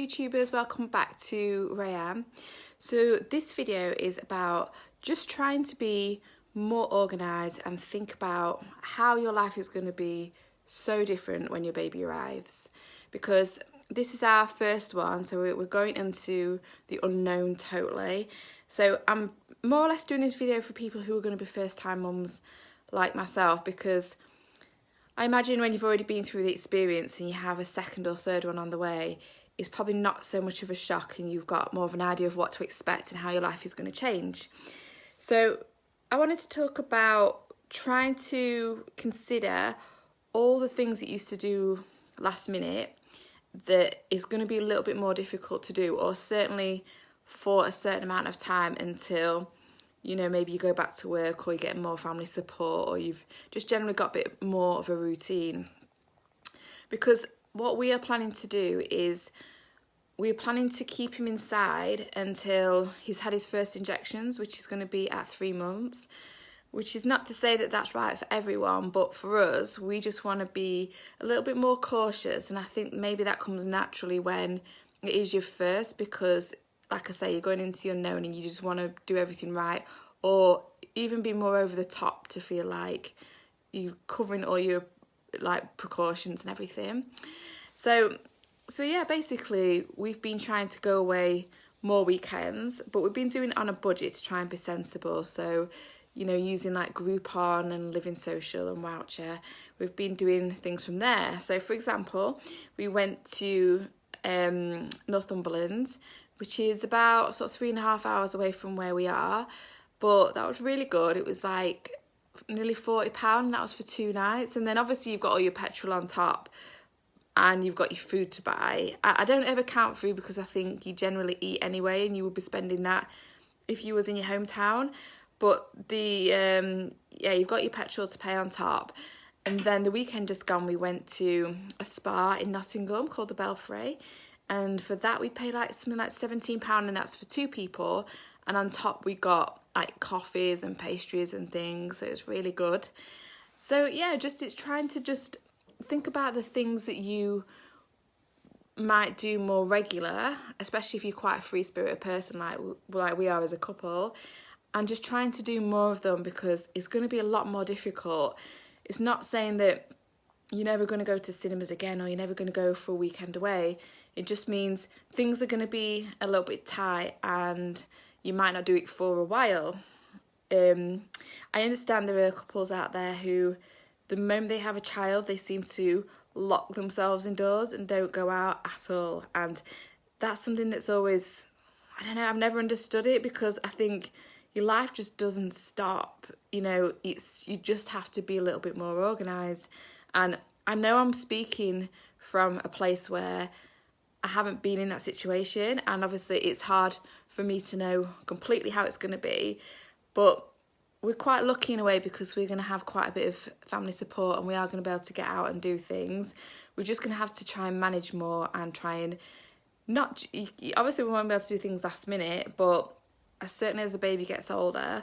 YouTubers, welcome back to Rayam. So this video is about just trying to be more organised and think about how your life is going to be so different when your baby arrives, because this is our first one, so we're going into the unknown totally. So I'm more or less doing this video for people who are going to be first time mums like myself, because I imagine when you've already been through the experience and you have a second or third one on the way, it's probably not so much of a shock and you've got more of an idea of what to expect and how your life is going to change. So I wanted to talk about trying to consider all the things that you used to do last minute that is going to be a little bit more difficult to do, or certainly for a certain amount of time until, you know, maybe you go back to work or you get more family support or you've just generally got a bit more of a routine. Because what we are planning to do is we're planning to keep him inside until he's had his first injections, which is going to be at 3 months, which is not to say that that's right for everyone, but for us, we just want to be a little bit more cautious. And I think maybe that comes naturally when it is your first, because like I say, you're going into the unknown and you just want to do everything right, or even be more over the top to feel like you're covering all your like precautions and everything. So yeah, basically we've been trying to go away more weekends, but we've been doing it on a budget to try and be sensible. So, you know, using like Groupon and Living Social and Voucher, we've been doing things from there. So for example, we went to Northumberland, which is about sort of 3.5 hours away from where we are, but that was really good. It was like nearly £40, and that was for 2 nights. And then obviously you've got all your petrol on top and you've got your food to buy. I don't ever count food because I think you generally eat anyway and you would be spending that if you was in your hometown. But you've got your petrol to pay on top. And then the weekend just gone, we went to a spa in Nottingham called the Belfry. And for that, we paid like something like £17, and that's for 2 people. And on top, we got like coffees and pastries and things. So it's really good. So yeah, it's trying to just think about the things that you might do more regular, especially if you're quite a free-spirited person like we are as a couple, and just trying to do more of them, because it's going to be a lot more difficult. It's not saying that you're never going to go to cinemas again or you're never going to go for a weekend away. It just means things are going to be a little bit tight and you might not do it for a while. I understand there are couples out there who, the moment they have a child, they seem to lock themselves indoors and don't go out at all. And that's something that's always, I don't know, I've never understood it, because I think your life just doesn't stop. You know, you just have to be a little bit more organised. And I know I'm speaking from a place where I haven't been in that situation, and obviously it's hard for me to know completely how it's going to be, but we're quite lucky in a way because we're going to have quite a bit of family support and we are going to be able to get out and do things. We're just going to have to try and manage more and try and not, obviously we won't be able to do things last minute, but certainly as the baby gets older,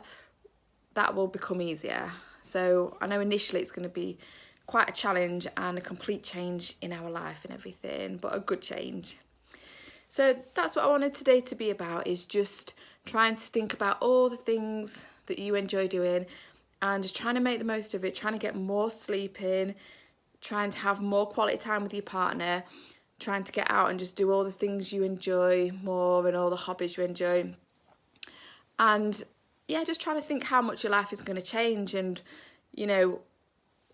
that will become easier. So I know initially it's going to be quite a challenge and a complete change in our life and everything, but a good change. So that's what I wanted today to be about, is just trying to think about all the things that you enjoy doing and just trying to make the most of it, trying to get more sleep in, trying to have more quality time with your partner, trying to get out and just do all the things you enjoy more and all the hobbies you enjoy. And yeah, just trying to think how much your life is going to change and, you know,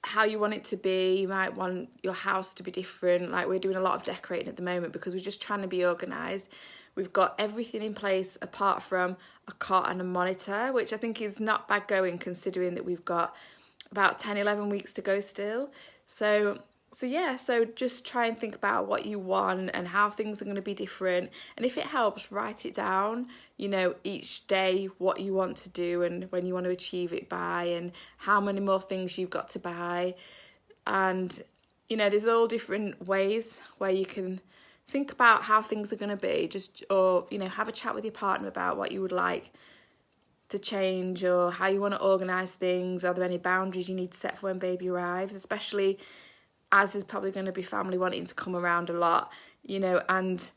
how you want it to be. You might want your house to be different. Like, we're doing a lot of decorating at the moment because we're just trying to be organised. We've got everything in place apart from a cot and a monitor, which I think is not bad going considering that we've got about 10-11 weeks to go still. So just try and think about what you want and how things are going to be different. And if it helps, write it down, you know, each day what you want to do and when you want to achieve it by, and how many more things you've got to buy. And, you know, there's all different ways where you can think about how things are going to be, or, you know, have a chat with your partner about what you would like to change or how you want to organise things. Are there any boundaries you need to set for when baby arrives, especially as there's probably going to be family wanting to come around a lot, you know, and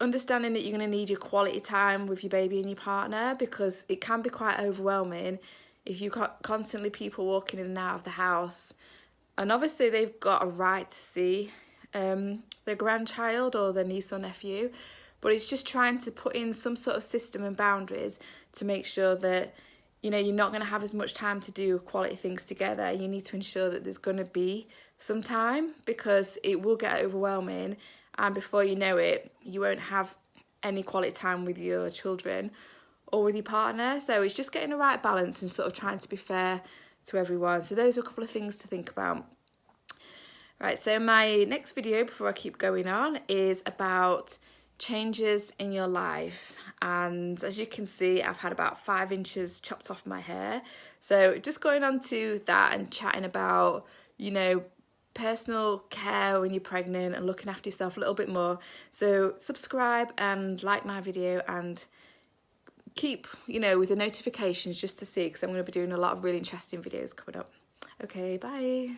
understanding that you're going to need your quality time with your baby and your partner, because it can be quite overwhelming if you got constantly people walking in and out of the house. And obviously they've got a right to see their grandchild or their niece or nephew, but it's just trying to put in some sort of system and boundaries to make sure that, you know, you're not going to have as much time to do quality things together. You need to ensure that there's going to be some time, because it will get overwhelming, and before you know it, you won't have any quality time with your children or with your partner. So it's just getting the right balance and sort of trying to be fair to everyone. So those are a couple of things to think about. Right, so my next video, before I keep going on, is about changes in your life. And as you can see, I've had about 5 inches chopped off my hair. So just going on to that and chatting about, you know, personal care when you're pregnant and looking after yourself a little bit more. So subscribe and like my video, and keep, you know, with the notifications just to see, because I'm going to be doing a lot of really interesting videos coming up. Okay, bye.